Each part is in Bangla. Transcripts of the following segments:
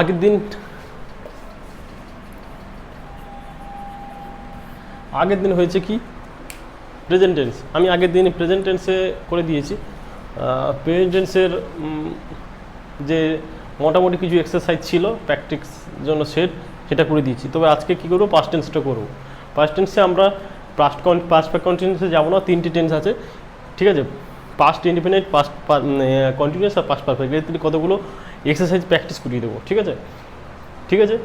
আগের দিন হয়েছে কি প্রেজেন্ট টেন্স, আমি আগের দিন প্রেজেন্ট টেন্সে করে দিয়েছি। প্রেজেন্ট টেন্সের যে মোটামুটি কিছু এক্সারসাইজ ছিল প্র্যাকটিস জন্য সেটা করে দিয়েছি। তবে আজকে কী করবো, পাস্ট টেন্সটা করবো। পাস্ট টেন্সে আমরা পাস্ট কন্টিনিউসে যাবো না, 3টি টেন্স আছে, ঠিক আছে? পাস্ট ইনডিফিনিট, পাস্ট কন্টিনিউয়াস আর পাস্ট পারফেক্ট, এর কতগুলো এক্সারসাইজ প্র্যাকটিস করিয়ে দেবো, ঠিক আছে? ঠিক আছে,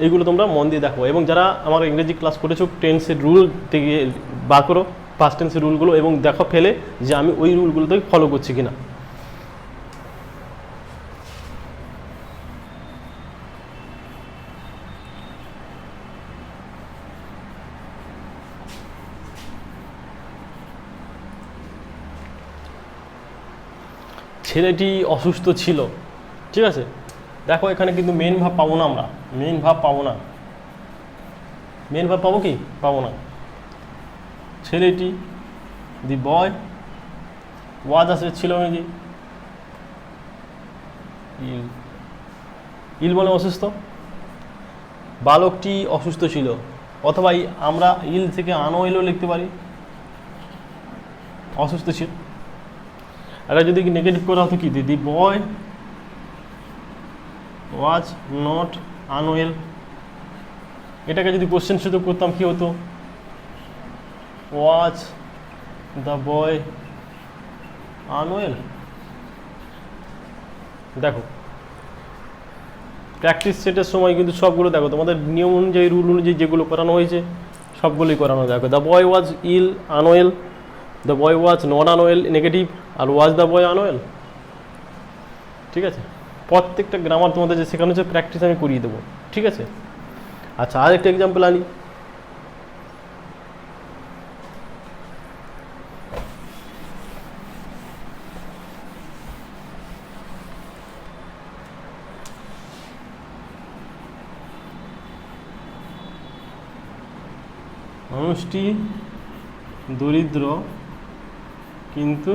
এইগুলো তোমরা মন দিয়ে দেখো। এবং যারা আমার ইংরেজি ক্লাস করেছো, টেন্সের রুল থেকে বার করো পাস্ট টেন্সের রুলগুলো এবং দেখো ফেলে যে আমি ওই রুলগুলোতে ফলো করছি কিনা। ছেলেটি অসুস্থ ছিল, ঠিক আছে? দেখো এখানে কিন্তু মেন ভাব পাবো না, আমরা মেন ভাব পাবো না। মেন ভাব পাবো কি? পাবো না। ছেলেটি, দি বয় ওয়াজ আছে, ছিল নাকি ইল, ইল মানে অসুস্থ, বালকটি অসুস্থ ছিল, অথবা আমরা ইল থেকে আনওয়েলও লিখতে পারি, অসুস্থ ছিল। এটা যদি নেগেটিভ করা হতো কি, দি বয় ওয়াজ নট আনওয়েল, এটাকে যদি কোশ্চেন শুধু করতাম কি হতো, ওয়াজ দ্য বয় আনওয়েল। দেখো প্র্যাকটিস সেটের সময় কিন্তু সবগুলো দেখো তোমাদের নিয়ম অনুযায়ী, রুল অনুযায়ী যেগুলো করানো হয়েছে সবগুলোই করানো। দেখো the boy was ill unwell, the boy was not unwell negative, আর ওয়াজ দ্য বয় আনওয়েল, ঠিক আছে? প্রত্যেকটা গ্রামার তোমাদের যে শেখানো হচ্ছে প্র্যাকটিস আমি করিয়ে দেবো, ঠিক আছে? আচ্ছা, আর একটা এক্সাম্পল আনি। মানুষটি দরিদ্র কিন্তু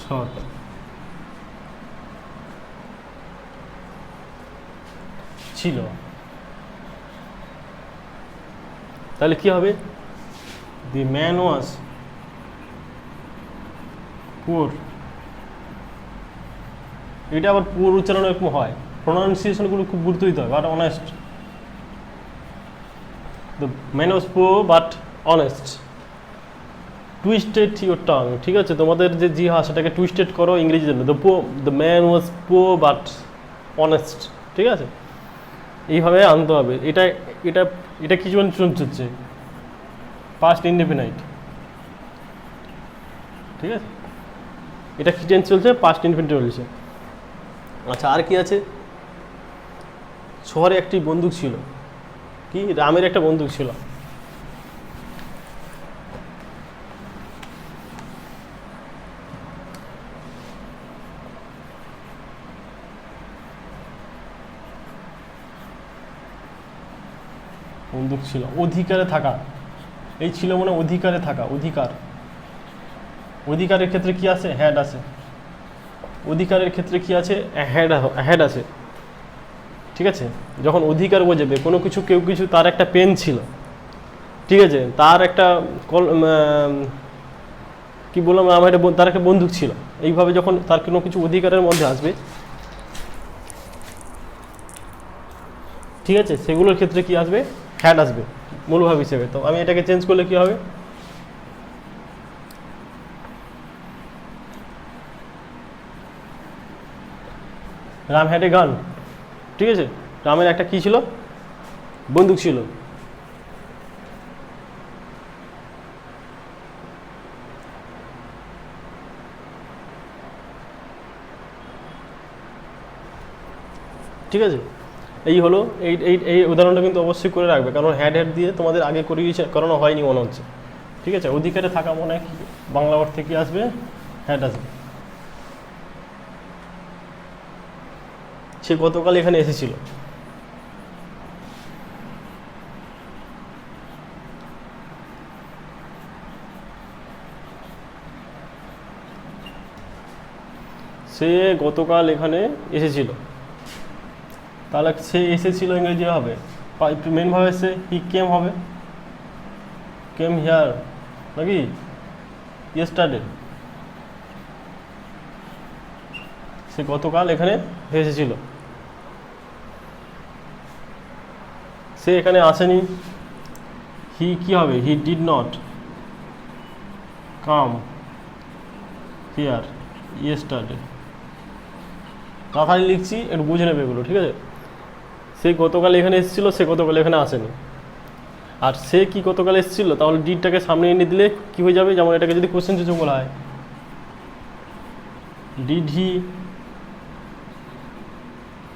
সৎ, ছিল। তাহলে কি হবে? The man was poor. এটা আবার পুয়ার উচ্চারণ এরকম হয়, প্রোনাউন্সিয়েশনগুলো খুব গুরুত্ব দিতে হয়, but honest. The man was poor but honest. Twisted your tongue, ঠিক আছে? তোমাদের যে জিহা সেটাকে টুইস্টেড করো ইংরেজি জন্য। The man was poor but honest, ঠিক আছে? এইভাবে আনতে হবে। এটা এটা এটা কিছু চলছে পাস্ট ইনডেফিনাইট, ঠিক আছে? এটা কি টেন্স চলছে? পাস্ট ইনডেফিনাইট চলছে। আচ্ছা, আর কি আছে? শহরে একটি বন্দুক ছিল। কি? রামের একটা বন্দুক ছিল। বন্দুক ছিল। অধিকারে থাকা, এই ছিল মানে অধিকারে থাকা, অধিকার। অধিকারের ক্ষেত্রে কি আছে? হ্যাড আছে। অধিকারের ক্ষেত্রে কি আছে? হ্যাড আছে, ঠিক আছে? যখন অধিকার বোঝাবে কোনো কিছু, কেউ কিছু, তার একটা পেন ছিল, ঠিক আছে? তার একটা কি বললাম, আমার একটা তার একটা বন্দুক ছিল, এইভাবে যখন তার কোনো কিছু অধিকারের মধ্যে আসবে, ঠিক আছে, সেগুলোর ক্ষেত্রে কি আসবে? হ্যাড আসবে মূলভাব হিসেবে। তো আমি এটাকে চেঞ্জ করলে কি হবে? রাম হ্যাড এ গান, ঠিক আছে? রামের একটা কি ছিল? বন্দুক ছিল। ঠিক আছে, এই হলো এই এই এই উদাহরণটা কিন্তু অবশ্যই করে রাখবে, কারণ হ্যাড দিয়ে তোমাদের আগে করানো হয়নি মনে হচ্ছে, ঠিক আছে? অধিকারে থাকা মনে হয় বাংলা অর্থ থেকে আসবে, হ্যাড আসবে। সে গতকাল এখানে এসেছিল। সে গতকাল এখানে এসেছিল, তাহলে সে এসেছিল ইংরেজি হবে, মেন ভাবে এসে হি কেম হবে, কেম হিয়ার নাকি ইয়েস্টারডে, সে গতকাল এখানে এসেছিল। সে এখানে আসেনি, হি কি হবে, he did not come here yesterday. তাড়াতাড়ি লিখছি, একটু বুঝে নেবে এগুলো, ঠিক আছে। সে গতকাল এখানে এসেছিল, সে গতকাল এখানে আসেনি। আর সে কি গতকাল এসেছিল, তাহলে ডিডটাকে সামনে এনে দিলে কি হয়ে যাবে, যেমন এটাকে যদি কোশ্চেন সূচক বলা হয়, did he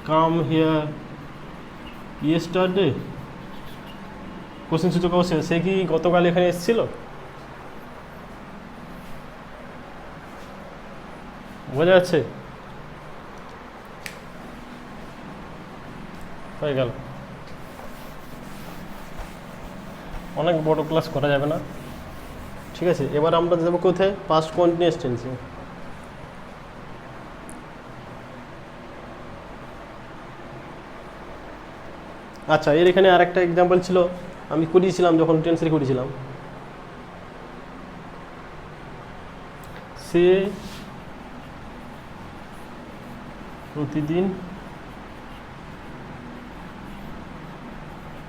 come here yesterday, question সূচক অবশ্যই সে কি গতকাল এখানে এসেছিল, বোঝা যাচ্ছে, হয়ে গেল। অনেক বড় ক্লাস করা যাবে না, ঠিক আছে। এবার আমরা যাবো কোথায়, পাস্ট কন্টিনিউয়াস টেন্সে। আচ্ছা, এর এখানে আরেকটা এক্সাম্পল ছিল, আমি করিয়েছিলাম যখন টেন্সের করেছিলাম। সে প্রতিদিন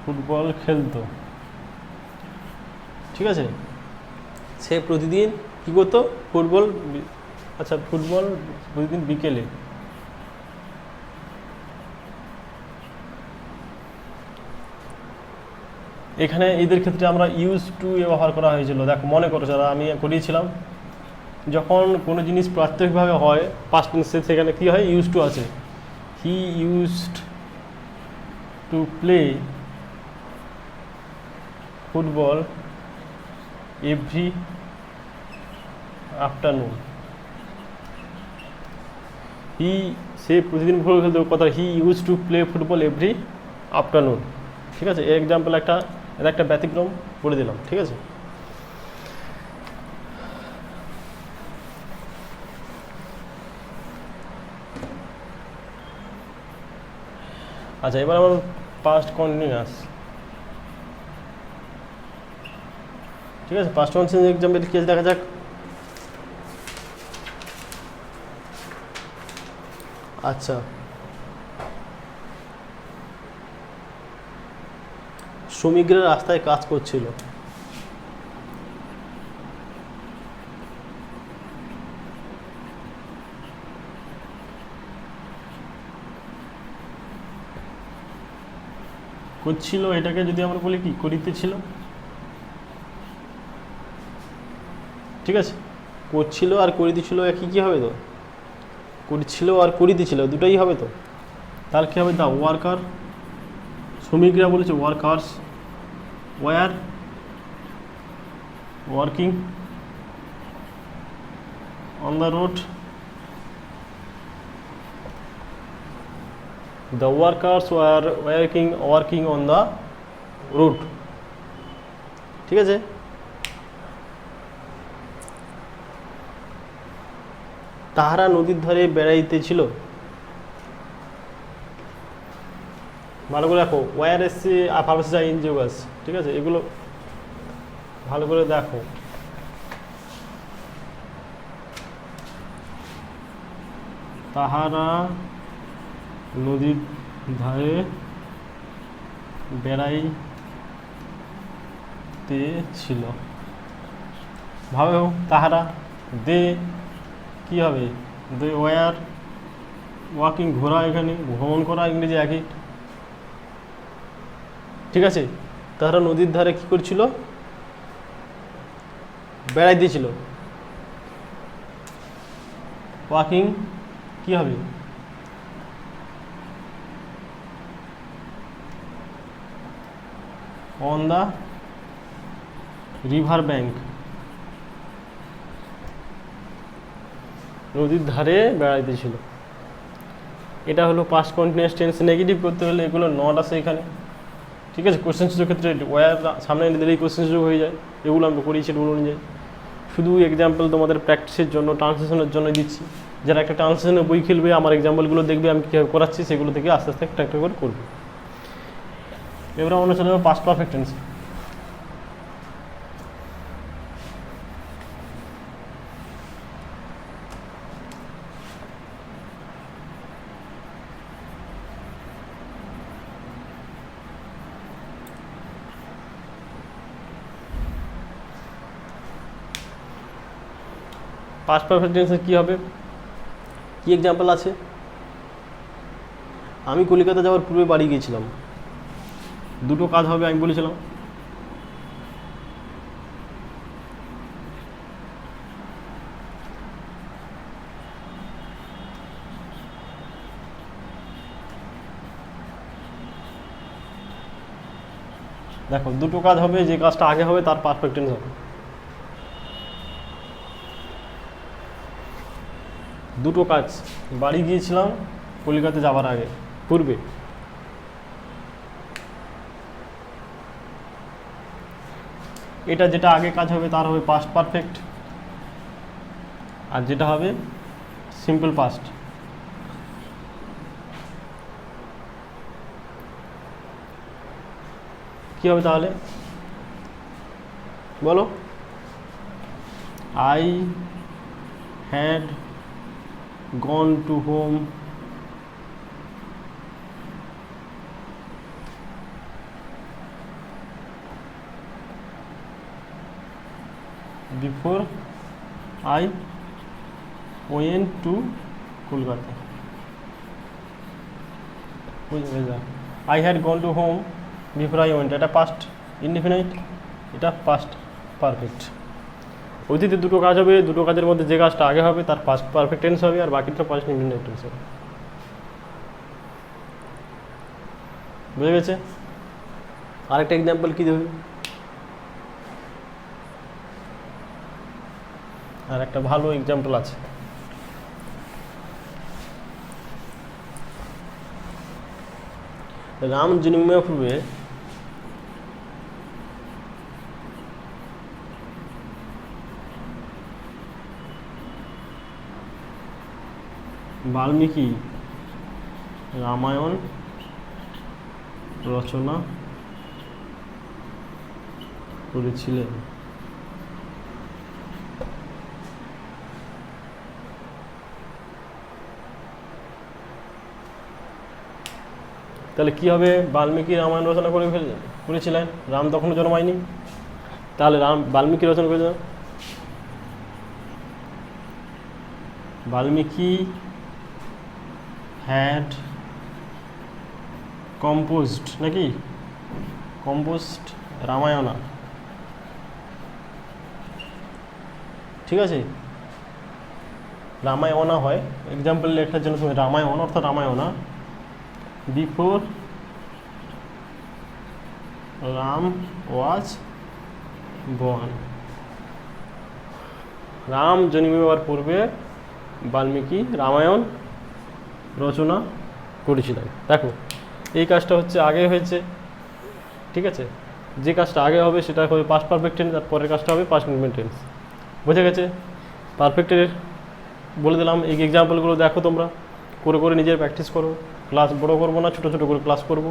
ফুটবল খেলতো, ঠিক আছে। সে প্রতিদিন কী করতো, ফুটবল, আচ্ছা ফুটবল প্রতিদিন বিকেলে, এখানে এদের ক্ষেত্রে আমরা ইউজ টু ব্যবহার করা হয়েছিল। দেখো মনে করো যারা আমি করিয়েছিলাম, যখন কোনো জিনিস প্রাত্যক্ষিকভাবে হয় পাস্ট টেন্সে, সেখানে কী হয়, ইউজ টু আছে। He used to play football every afternoon. সে প্রতিদিন ফুটবল খেলতে, কথা he use to play football every afternoon, ঠিক আছে। এর এক্সাম্পল একটা ব্যতিক্রম বলে দিলাম, ঠিক আছে। আচ্ছা, এবার আমার পাস্ট কন্টিনিউয়াস, ঠিক আছে। পাস্ট কন্টিনিউয়াস এক্সাম্পল কি আছে দেখা যাক। আচ্ছা, শ্রমিকরা রাস্তায় কাজ করছিল, করছিল, এটাকে যদি আমরা বলি কি, করিতেছিল, ঠিক আছে। করছিল আর করিতেছিল একই কি হবে তো, করছিল আর করিতেছিল দুটোই হবে তো। তাহলে কী হবে, দা ওয়ার্কার, শ্রমিকরা বলেছে workers war working on the road, the workers were working on the road, ঠিক আছে। তাহারা নদীর ধারে বেড়াইতেছিল, ভালো করে দেখো, ওয়ার এসছে আর ভার্বসটা ইনযোগ আছে, ঠিক আছে। এগুলো ভালো করে দেখো, তাহারা নদীর ধারে বেড়াইতেছিল, ভাবে তাহারা, দে কি হবে, দে ওয়ার ওয়াকিং, ঘোরা, এখানে ভ্রমণ করা ইংরেজি একই, ঠিক আছে। তাহারা নদীর ধারে কি করছিল, বেড়াইতেছিল, ওয়াকিং কি হবে, অন দ্য রিভার ব্যাঙ্ক, নদীর ধারে বেড়াইতেছিল। এটা হলো পাস্ট কন্টিনিউয়াস টেন্স। নেগেটিভ করতে হলে এগুলো নট আছে এখানে, ঠিক আছে। কোশ্চেন সুযোগ ক্ষেত্রে ওয়ার সামনে এনে দিলেই কোশ্চেন সুযোগ হয়ে যায়, এগুলো আমি করিয়েছি রুল অনুযায়ী। শুধু এক্সাম্পল তোমাদের প্র্যাকটিসের জন্য, ট্রান্সলেশনের জন্য দিচ্ছি, যারা একটা ট্রান্সলেশনের বই খেলবে, আমার এক্সাম্পলগুলো দেখবে আমি কীভাবে করাচ্ছি, সেগুলো থেকে আস্তে আস্তে একটা একটা করে করবে। এবারে আমরা চলে যাবো past perfect tense. Past perfect টেন্সে কী হবে, কী এক্সাম্পল আছে? আমি কলকাতা যাওয়ার পূর্বে বাড়ি গিয়েছিলাম। দুটো কাজ হবে আমি বলেছিলাম। দেখো দুটো কাজ হবে, যে কাজটা আগে হবে তার পারফেক্ট টেন্স হবে। দুটো কাজ, বাড়ি গিয়েছিলাম কলকাতা যাওয়ার আগে, পূর্বে। এটা যেটা আগে কাজ হবে তার হবে পাস্ট পারফেক্ট, আর যেটা হবে সিম্পল পাস্ট। কি হবে তাহলে বলো? I had gone to home before I went to Kolkata. I had gone to home before I went, এটা পাস্ট ইনডিফিনাইট, এটা পাস্ট পারফেক্ট। অতীতে দুটো কাজ হবে, দুটো কাজের মধ্যে যে কাজটা আগে হবে তার পাস্ট পারফেক্ট টেন্স হবে, আর বাকিটা পাস্ট ইনডিফিনাইট টেন্স হবে। বুঝে গেছে? আরেকটা এক্সাম্পল কী দেবে? আর একটা ভালো এক্সাম্পল আছে। রাম জন্মের পূর্বে বাল্মীকি রামায়ণ রচনা করেছিলেন। তাহলে কি হবে? বাল্মীকি রামায়ণ রচনা করেছিলেন, রাম তখনও জন্মায়নি, তাহলে বাল্মীকি রচনা করেছিলেন। বাল্মীকি হ্যাড কম্পোজড, নাকি কম্পোজড রামায়ণা, ঠিক আছে? রামায়ণা হয় এক্সাম্পল লেখার জন্য সময়, রামায়ণ অর্থাৎ Ramayana before Ram was born. Ram জন্মিবার পূর্বে বাল্মীকি রামায়ণ রচনা করেছিলেন। দেখো এই কাজটা হচ্ছে আগে হয়েছে, ঠিক আছে? যে কাজটা আগে হবে সেটা হবে পাস্ট পারফেক্ট টেন্স, আর পরের কাজটা হবে পাস্ট ইনডিফিনিট টেন্স। বুঝে গেছে? পারফেক্টের বলে দিলাম। এই এক্সাম্পলগুলো দেখো, তোমরা করে করে নিজের প্র্যাকটিস করো। ক্লাস বড় করবো না, ছোটো ছোটো করে ক্লাস করবো,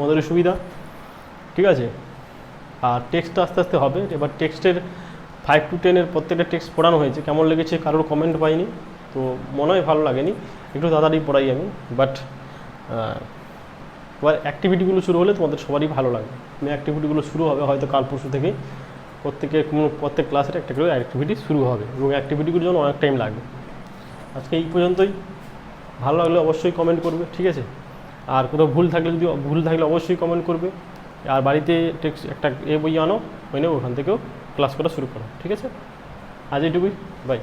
ওদের সুবিধা, ঠিক আছে? আর টেক্সটটা আস্তে আস্তে হবে। এবার টেক্সটের 5 to 10 প্রত্যেকটা টেক্সট পড়ানো হয়েছে, কেমন লেগেছে কারোর কমেন্ট পাইনি, তো মনে হয় ভালো লাগেনি, একটু তাড়াতাড়ি পড়াই আমি। বাট এবার অ্যাক্টিভিটিগুলো শুরু হলে তোমাদের সবারই ভালো লাগবে। অ্যাক্টিভিটিগুলো শুরু হবে হয়তো কাল পরশু থেকেই, প্রত্যেক ক্লাসের একটা করে অ্যাক্টিভিটি শুরু হবে, এবং অ্যাক্টিভিটিগুলোর জন্য অনেক টাইম লাগবে। আজকে এই পর্যন্তই। ভালো লাগলে অবশ্যই কমেন্ট করবে, ঠিক আছে? আর কোথাও ভুল থাকলে অবশ্যই কমেন্ট করবে। আর বাড়িতে টেক্সট একটা বই আনো, ওখান থেকেও ক্লাস করা শুরু করো, ঠিক আছে? আজ এইটুকুই, বাই।